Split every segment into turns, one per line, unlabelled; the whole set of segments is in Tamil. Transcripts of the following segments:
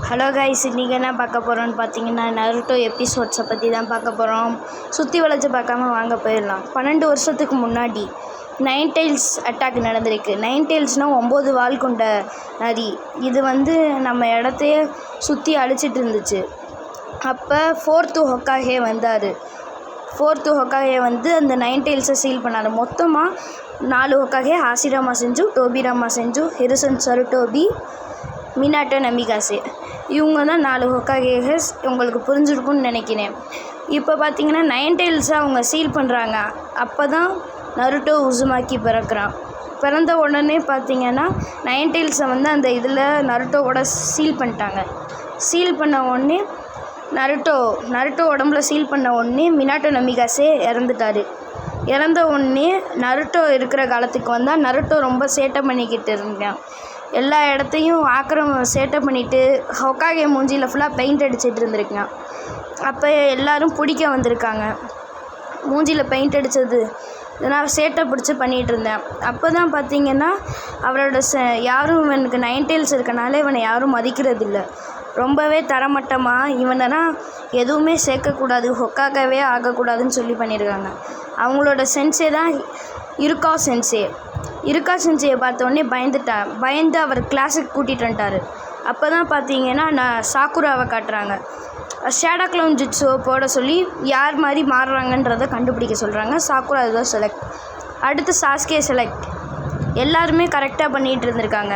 ஹலோ கைஸ், இன்றைக்கி என்ன பார்க்க போகிறோன்னு பார்த்தீங்கன்னா நருட்டோ எபிசோட்ஸை பற்றி தான் பார்க்க போகிறோம். சுற்றி வளைச்சு பார்க்காம வாங்க போயிடலாம். 12 வருஷத்துக்கு முன்னாடி 9 டைல்ஸ் அட்டாக் நடந்திருக்கு. 9 டைல்ஸ்னால் 9 வால் கொண்ட நரி. இது நம்ம இடத்தையே சுற்றி அழிச்சிட்டு இருந்துச்சு. அப்போ 4th ஹொக்காகே வந்தார். 4th ஹொக்காகே அந்த 9 டைல்ஸை சீல் பண்ணார். மொத்தமாக 4 ஹொக்காகே ஹாசிராமா செஞ்சு, டோபிராமா செஞ்சு, ஹிருசன் சருட்டோபி, மினாட்டோ நமிகாசே, இவங்க தான் 4 ஹொக்காகேஸ். உங்களுக்கு புரிஞ்சிருக்கும்னு நினைக்கிறேன். இப்போ பார்த்தீங்கன்னா 9 டைல்ஸை அவங்க சீல் பண்ணுறாங்க. அப்போ தான் நருட்டோ உசுமாக்கி பிறக்கிறான். பிறந்த உடனே பார்த்தீங்கன்னா 9 டைல்ஸை அந்த இதில் நருட்டோவோட சீல் பண்ணிட்டாங்க. சீல் பண்ண உடனே நருட்டோ உடம்புல சீல் பண்ண உடனே மினாட்டோ நமிகாசே இறந்துட்டார். இறந்த உடனே நருட்டோ இருக்கிற காலத்துக்கு வந்தால் நருட்டோ ரொம்ப சேட்டை பண்ணிக்கிட்டு இருந்தான். எல்லா இடத்தையும் சேட்டை பண்ணிவிட்டு ஹொக்காகே மூஞ்சியில் ஃபுல்லாக பெயிண்ட் அடிச்சிட்டு இருந்திருக்கான். அப்போ எல்லோரும் பிடிக்க வந்திருக்காங்க. மூஞ்சியில் பெயிண்ட் அடித்தது நான் சேட்டை பிடிச்சி பண்ணிகிட்டு இருந்தேன். அப்போ தான் பார்த்தீங்கன்னா அவரோட யாரும் இவனுக்கு 9 டைல்ஸ் இருக்கனால இவனை யாரும் மதிக்கிறதில்ல. ரொம்பவே தரமட்டமாக இவனெல்லாம் எதுவுமே சேர்க்கக்கூடாது, ஹொக்காகவே ஆகக்கூடாதுன்னு சொல்லி பண்ணியிருக்காங்க. அவங்களோட சென்சே தான் இருக்கா சென்சேயை பார்த்தோன்னே பயந்து அவர் கிளாஸுக்கு கூட்டிகிட்டு வந்துட்டார். அப்போ தான் பார்த்தீங்கன்னா சாக்குராவை காட்டுறாங்க. ஷேடோ க்ளவுன் ஜுட்ஸுவை போட சொல்லி யார் மாதிரி மாறுறாங்கன்றதை கண்டுபிடிக்க சொல்கிறாங்க. சாக்குரா இதுதான் செலக்ட். அடுத்து சாஸ்கே செலக்ட். எல்லாருமே கரெக்டாக பண்ணிகிட்டு இருந்திருக்காங்க.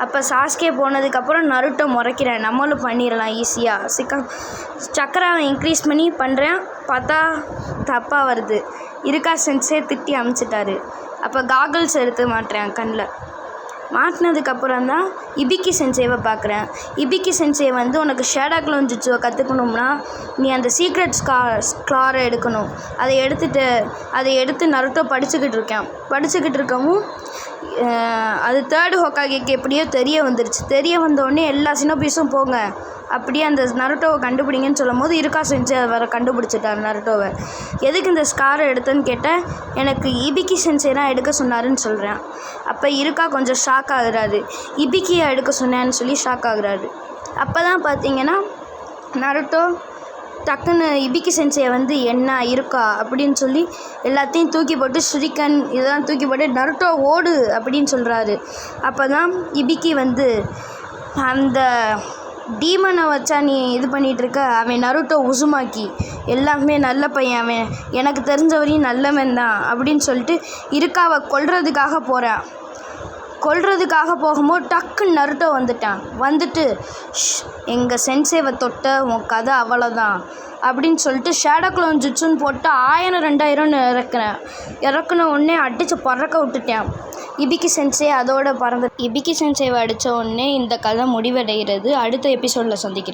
அப்போ சாஸ்கே போனதுக்கப்புறம் நருட்டோ முறைக்கிறேன், நம்மளும் பண்ணிடலாம் ஈஸியாக. சக்கராவை இன்க்ரீஸ் பண்ணி பண்ணுறேன், பார்த்தா தப்பாக வருது. இருக்கா சென்ஸே திட்டி அமுச்சிட்டாரு. அப்போ காகல்ஸ் எடுத்து மாட்டுறேன் கண்ணில். மாட்டினதுக்கப்புறம் தான் இபிக்கி சென்சேவை பார்க்குறேன். இபிக்கி சென்சே உனக்கு ஷேடோ க்ளவுன் ஜுட்ஸுவை கற்றுக்கணும்னா நீ அந்த சீக்ரெட் ஸ்க்ளாரை எடுக்கணும். அதை எடுத்து நருட்டோ படிச்சுக்கிட்டு இருக்கவும் அது 3rd ஹொக்காகேக்கு எப்படியோ தெரிய வந்துருச்சு. தெரிய வந்தோடனே எல்லா சினோபீஸும் போங்க, அப்படியே அந்த நருட்டோவை கண்டுபிடிங்கன்னு சொல்லும் போது இருக்கா சென்சே வர கண்டுபிடிச்சிட்டார் நருட்டோவை. எதுக்கு இந்த ஸ்காரை எடுத்தேன்னு கேட்டேன். எனக்கு இபிக்கி சென்சே தான் எடுக்க சொன்னாருன்னு சொல்கிறேன். அப்போ இருக்கா கொஞ்சம் ஷாக் ஆகுறாரு. இபிக்கியை எடுக்க சொன்னேன்னு சொல்லி ஷாக் ஆகுறாரு. அப்போ தான் பார்த்தீங்கன்னா நருட்டோ டக்குன்னு இபிக்கி சென்சே என்ன இருக்கா அப்படின்னு சொல்லி எல்லாத்தையும் தூக்கி போட்டு ஷுரிக்கன் இதெல்லாம் தூக்கி போட்டு நருட்டோ ஓடு அப்படின்னு சொல்கிறாரு. அப்போ தான் இபிக்கி அந்த டீமனை வச்சா நீ இது பண்ணிகிட்ருக்க, அவன் நருட்டோ உசுமாக்கி எல்லாமே நல்ல பையன், அவன் எனக்கு தெரிஞ்சவரையும் நல்லவன் தான் அப்படின்னு சொல்லிட்டு இருக்காவை கொல்றதுக்காக போகும்போது டக்குன்னு நருட்டோ வந்துட்டு எங்கள் சென்சேவை தொட்ட உன் கதை அவ்வளோதான் அப்படின்னு சொல்லிட்டு ஷேடோ க்ளவுன் ஜுட்ஸுன்னு போட்டு 1000-2000 இறக்குன உடனே அடித்து பறக்க விட்டுட்டேன். இபிக்கி சென்சே அதோட இபிக்கி சென்சேவை அடித்த உடனே இந்த கதை முடிவடைகிறது. அடுத்த எபிசோடில் சந்திக்கிறேன்.